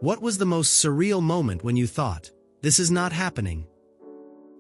What was the most surreal moment when you thought, this is not happening?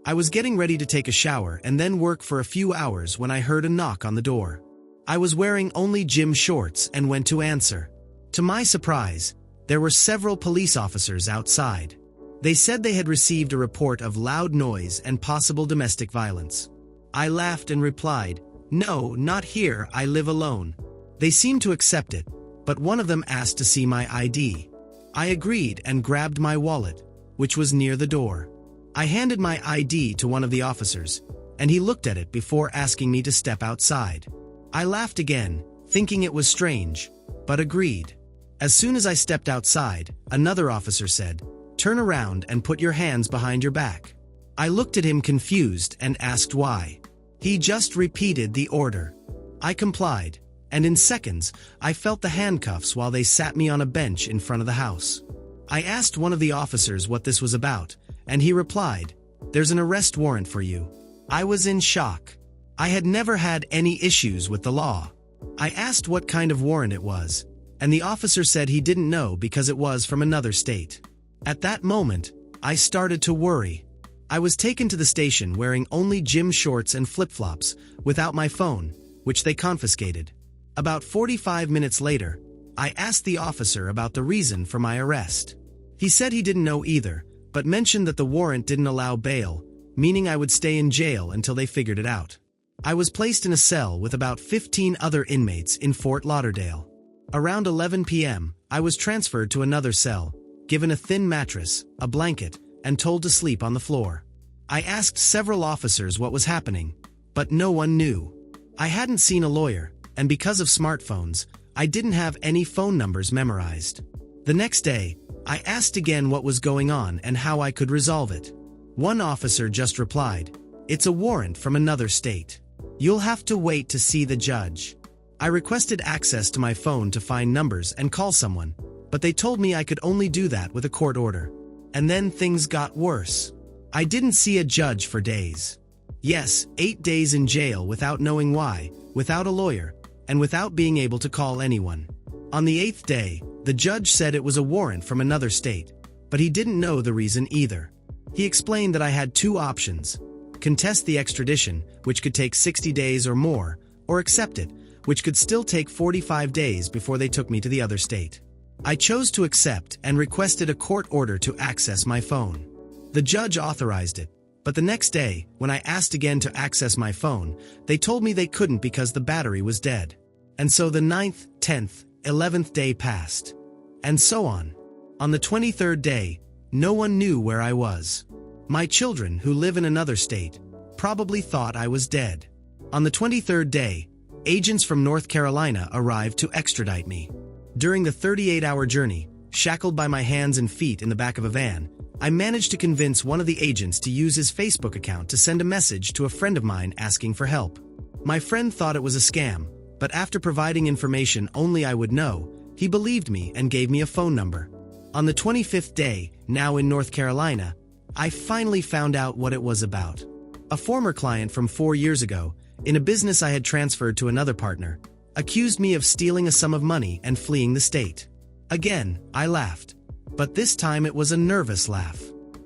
I was getting ready to take a shower and then work for a few hours when I heard a knock on the door. I was wearing only gym shorts and went to answer. To my surprise, there were several police officers outside. They said they had received a report of loud noise and possible domestic violence. I laughed and replied, "No, not here, I live alone." They seemed to accept it, but one of them asked to see my ID. I agreed and grabbed my wallet, which was near the door. I handed my ID to one of the officers, and he looked at it before asking me to step outside. I laughed again, thinking it was strange, but agreed. As soon as I stepped outside, another officer said, "Turn around and put your hands behind your back." I looked at him confused and asked why. He just repeated the order. I complied, and in seconds, I felt the handcuffs while they sat me on a bench in front of the house. I asked one of the officers what this was about, and he replied, "There's an arrest warrant for you." I was in shock. I had never had any issues with the law. I asked what kind of warrant it was, and the officer said he didn't know because it was from another state. At that moment, I started to worry. I was taken to the station wearing only gym shorts and flip-flops, without my phone, which they confiscated. About 45 minutes later, I asked the officer about the reason for my arrest. He said he didn't know either, but mentioned that the warrant didn't allow bail, meaning I would stay in jail until they figured it out. I was placed in a cell with about 15 other inmates in Fort Lauderdale. Around 11 p.m., I was transferred to another cell, given a thin mattress, a blanket, and told to sleep on the floor. I asked several officers what was happening, but no one knew. I hadn't seen a lawyer, and because of smartphones, I didn't have any phone numbers memorized. The next day, I asked again what was going on and how I could resolve it. One officer just replied, "It's a warrant from another state. You'll have to wait to see the judge." I requested access to my phone to find numbers and call someone, but they told me I could only do that with a court order. And then things got worse. I didn't see a judge for days. Yes, 8 days in jail without knowing why, without a lawyer, and without being able to call anyone. On the 8th day, the judge said it was a warrant from another state, but he didn't know the reason either. He explained that I had two options: contest the extradition, which could take 60 days or more, or accept it, which could still take 45 days before they took me to the other state. I chose to accept and requested a court order to access my phone. The judge authorized it, but the next day, when I asked again to access my phone, they told me they couldn't because the battery was dead. And so the 9th, 10th, 11th day passed. And so on. On the 23rd day, no one knew where I was. My children, who live in another state, probably thought I was dead. On the 23rd day, agents from North Carolina arrived to extradite me. During the 38-hour journey, shackled by my hands and feet in the back of a van, I managed to convince one of the agents to use his Facebook account to send a message to a friend of mine asking for help. My friend thought it was a scam, but after providing information only I would know, he believed me and gave me a phone number. On the 25th day, now in North Carolina, I finally found out what it was about. A former client from 4 years ago, in a business I had transferred to another partner, accused me of stealing a sum of money and fleeing the state. Again, I laughed. But this time it was a nervous laugh.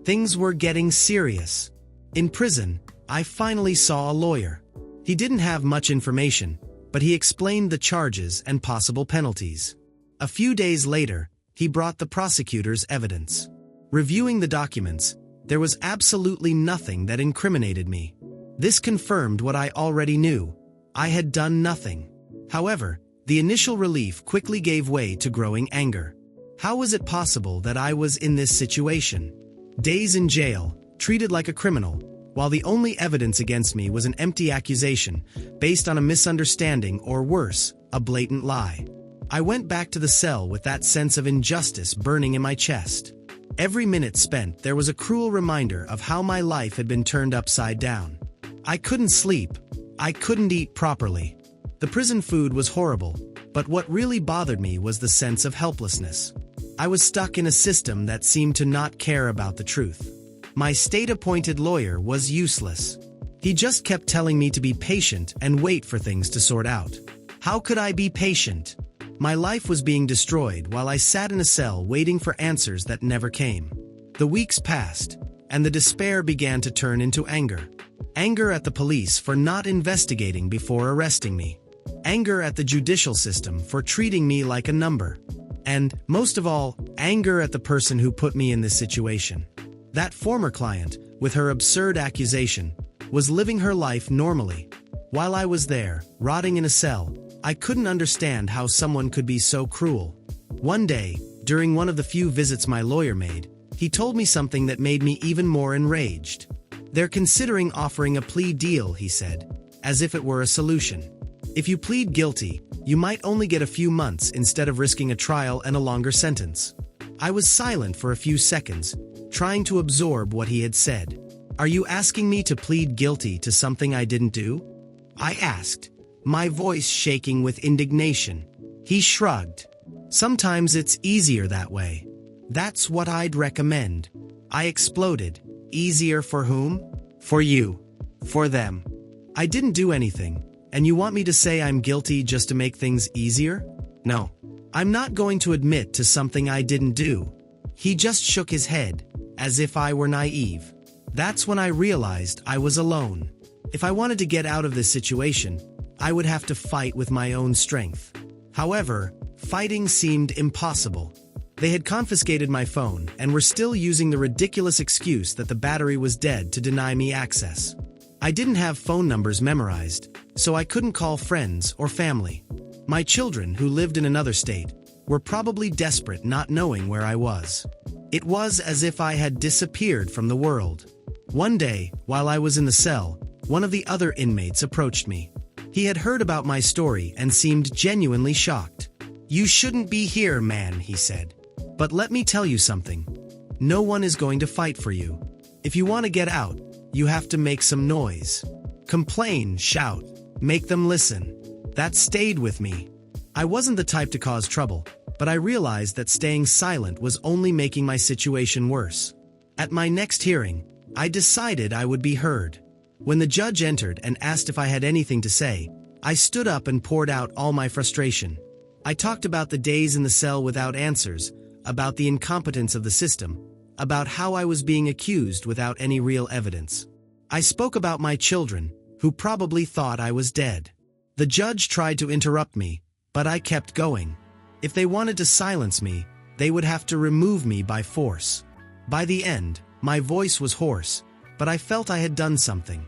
Things were getting serious. In prison, I finally saw a lawyer. He didn't have much information, but he explained the charges and possible penalties. A few days later, he brought the prosecutor's evidence. Reviewing the documents, there was absolutely nothing that incriminated me. This confirmed what I already knew. I had done nothing. However, the initial relief quickly gave way to growing anger. How was it possible that I was in this situation? Days in jail, treated like a criminal, while the only evidence against me was an empty accusation, based on a misunderstanding or worse, a blatant lie. I went back to the cell with that sense of injustice burning in my chest. Every minute spent, there was a cruel reminder of how my life had been turned upside down. I couldn't sleep. I couldn't eat properly. The prison food was horrible, but what really bothered me was the sense of helplessness. I was stuck in a system that seemed to not care about the truth. My state-appointed lawyer was useless. He just kept telling me to be patient and wait for things to sort out. How could I be patient? My life was being destroyed while I sat in a cell waiting for answers that never came. The weeks passed, and the despair began to turn into anger. Anger at the police for not investigating before arresting me. Anger at the judicial system for treating me like a number. And, most of all, anger at the person who put me in this situation. That former client, with her absurd accusation, was living her life normally. While I was there, rotting in a cell, I couldn't understand how someone could be so cruel. One day, during one of the few visits my lawyer made, he told me something that made me even more enraged. "They're considering offering a plea deal," he said, as if it were a solution. "If you plead guilty, you might only get a few months instead of risking a trial and a longer sentence." I was silent for a few seconds, trying to absorb what he had said. "Are you asking me to plead guilty to something I didn't do?" I asked, my voice shaking with indignation. He shrugged. "Sometimes it's easier that way." "That's what I'd recommend." I exploded. "Easier for whom?" "For you. For them. I didn't do anything, and you want me to say I'm guilty just to make things easier? No. I'm not going to admit to something I didn't do." He just shook his head, as if I were naive. That's when I realized I was alone. If I wanted to get out of this situation, I would have to fight with my own strength. However, fighting seemed impossible. They had confiscated my phone and were still using the ridiculous excuse that the battery was dead to deny me access. I didn't have phone numbers memorized, so I couldn't call friends or family. My children, who lived in another state, were probably desperate not knowing where I was. It was as if I had disappeared from the world. One day, while I was in the cell, one of the other inmates approached me. He had heard about my story and seemed genuinely shocked. "You shouldn't be here, man," he said. "But let me tell you something. No one is going to fight for you. If you want to get out, you have to make some noise. Complain, shout, make them listen." That stayed with me. I wasn't the type to cause trouble, but I realized that staying silent was only making my situation worse. At my next hearing, I decided I would be heard. When the judge entered and asked if I had anything to say, I stood up and poured out all my frustration. I talked about the days in the cell without answers, about the incompetence of the system, about how I was being accused without any real evidence. I spoke about my children, who probably thought I was dead. The judge tried to interrupt me, but I kept going. If they wanted to silence me, they would have to remove me by force. By the end, my voice was hoarse, but I felt I had done something.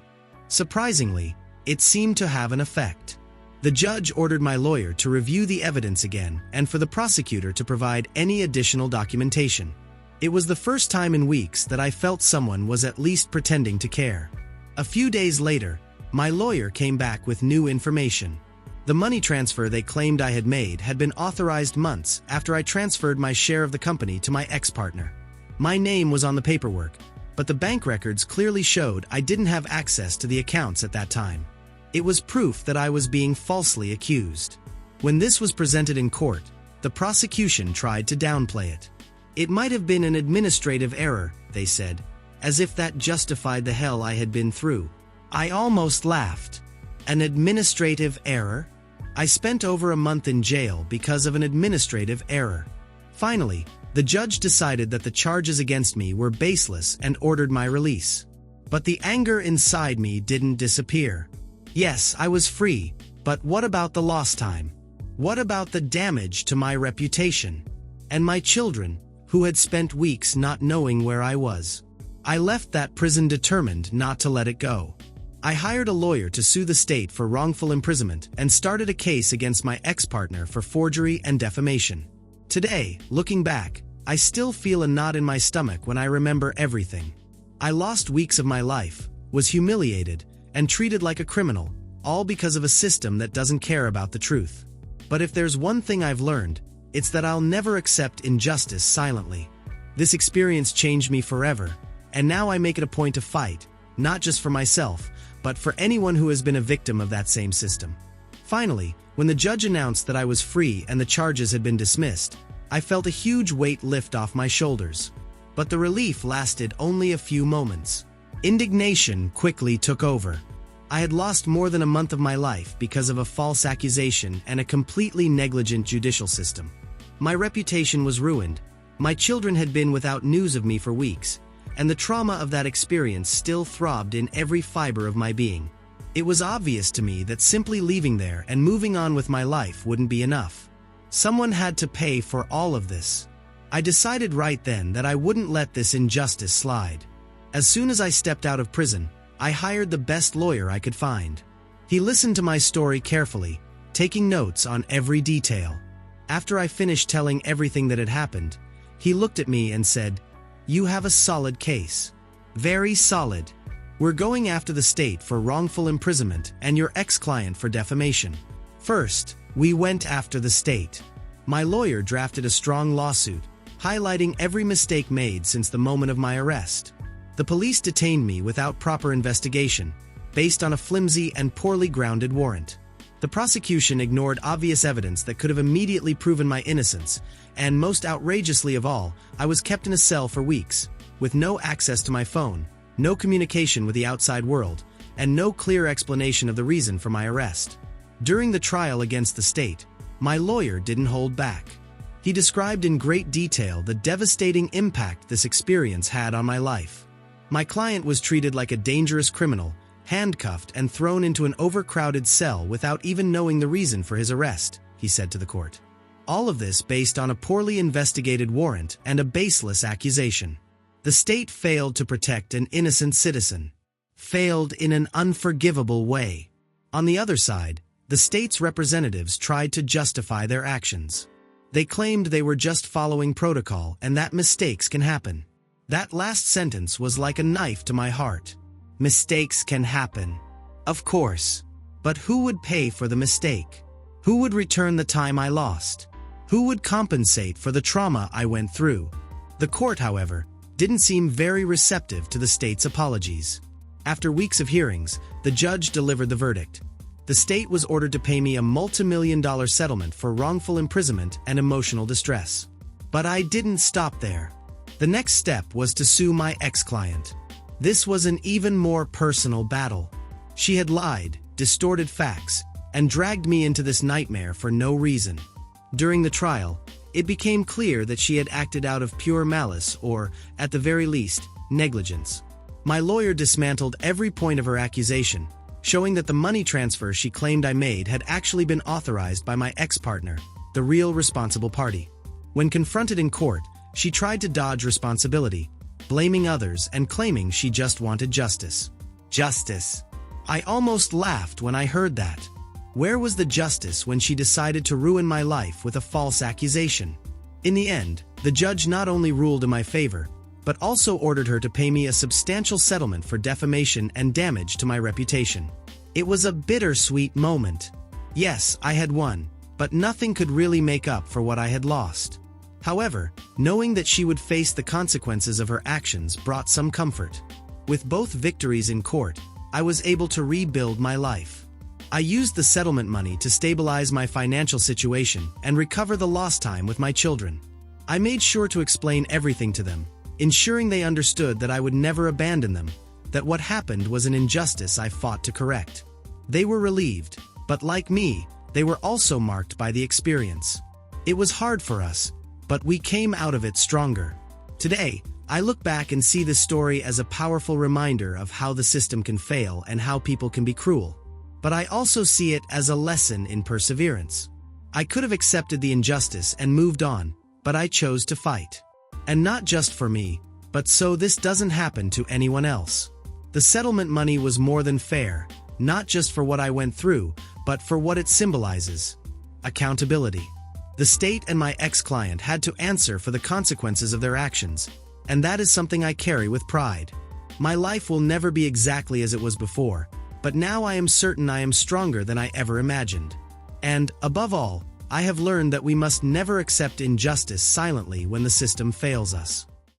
Surprisingly, it seemed to have an effect. The judge ordered my lawyer to review the evidence again and for the prosecutor to provide any additional documentation. It was the first time in weeks that I felt someone was at least pretending to care. A few days later, my lawyer came back with new information. The money transfer they claimed I had made had been authorized months after I transferred my share of the company to my ex-partner. My name was on the paperwork, but the bank records clearly showed I didn't have access to the accounts at that time. It was proof that I was being falsely accused. When this was presented in court, the prosecution tried to downplay it. "It might have been an administrative error," they said, as if that justified the hell I had been through. I almost laughed. An administrative error? I spent over a month in jail because of an administrative error. Finally, the judge decided that the charges against me were baseless and ordered my release. But the anger inside me didn't disappear. Yes, I was free, but what about the lost time? What about the damage to my reputation? And my children, who had spent weeks not knowing where I was? I left that prison determined not to let it go. I hired a lawyer to sue the state for wrongful imprisonment and started a case against my ex-partner for forgery and defamation. Today, looking back, I still feel a knot in my stomach when I remember everything. I lost weeks of my life, was humiliated, and treated like a criminal, all because of a system that doesn't care about the truth. But if there's one thing I've learned, it's that I'll never accept injustice silently. This experience changed me forever, and now I make it a point to fight, not just for myself, but for anyone who has been a victim of that same system. Finally, when the judge announced that I was free and the charges had been dismissed, I felt a huge weight lift off my shoulders. But the relief lasted only a few moments. Indignation quickly took over. I had lost more than a month of my life because of a false accusation and a completely negligent judicial system. My reputation was ruined, my children had been without news of me for weeks, and the trauma of that experience still throbbed in every fiber of my being. It was obvious to me that simply leaving there and moving on with my life wouldn't be enough. Someone had to pay for all of this. I decided right then that I wouldn't let this injustice slide. As soon as I stepped out of prison, I hired the best lawyer I could find. He listened to my story carefully, taking notes on every detail. After I finished telling everything that had happened, he looked at me and said, "You have a solid case. Very solid. We're going after the state for wrongful imprisonment and your ex-client for defamation. First, we went after the state." My lawyer drafted a strong lawsuit, highlighting every mistake made since the moment of my arrest. The police detained me without proper investigation, based on a flimsy and poorly grounded warrant. The prosecution ignored obvious evidence that could have immediately proven my innocence, and most outrageously of all, I was kept in a cell for weeks, with no access to my phone, no communication with the outside world, and no clear explanation of the reason for my arrest. During the trial against the state, my lawyer didn't hold back. He described in great detail the devastating impact this experience had on my life. My client was treated like a dangerous criminal, handcuffed and thrown into an overcrowded cell without even knowing the reason for his arrest, he said to the court. All of this based on a poorly investigated warrant and a baseless accusation. The state failed to protect an innocent citizen. Failed in an unforgivable way. On the other side, the state's representatives tried to justify their actions. They claimed they were just following protocol and that mistakes can happen. That last sentence was like a knife to my heart. Mistakes can happen. Of course. But who would pay for the mistake? Who would return the time I lost? Who would compensate for the trauma I went through? The court, however, didn't seem very receptive to the state's apologies. After weeks of hearings, the judge delivered the verdict. The state was ordered to pay me a multi-million-dollar settlement for wrongful imprisonment and emotional distress. But I didn't stop there. The next step was to sue my ex-client. This was an even more personal battle. She had lied, distorted facts, and dragged me into this nightmare for no reason. During the trial, it became clear that she had acted out of pure malice or, at the very least, negligence. My lawyer dismantled every point of her accusation, showing that the money transfer she claimed I made had actually been authorized by my ex-partner, the real responsible party. When confronted in court, she tried to dodge responsibility, blaming others and claiming she just wanted justice. Justice. I almost laughed when I heard that. Where was the justice when she decided to ruin my life with a false accusation? In the end, the judge not only ruled in my favor, but also ordered her to pay me a substantial settlement for defamation and damage to my reputation. It was a bittersweet moment. Yes, I had won, but nothing could really make up for what I had lost. However, knowing that she would face the consequences of her actions brought some comfort. With both victories in court, I was able to rebuild my life. I used the settlement money to stabilize my financial situation and recover the lost time with my children. I made sure to explain everything to them, ensuring they understood that I would never abandon them, that what happened was an injustice I fought to correct. They were relieved, but like me, they were also marked by the experience. It was hard for us, but we came out of it stronger. Today, I look back and see this story as a powerful reminder of how the system can fail and how people can be cruel. But I also see it as a lesson in perseverance. I could have accepted the injustice and moved on, but I chose to fight. And not just for me, but so this doesn't happen to anyone else. The settlement money was more than fair, not just for what I went through, but for what it symbolizes. Accountability. The state and my ex-client had to answer for the consequences of their actions, and that is something I carry with pride. My life will never be exactly as it was before, but now I am certain I am stronger than I ever imagined. And, above all, I have learned that we must never accept injustice silently when the system fails us.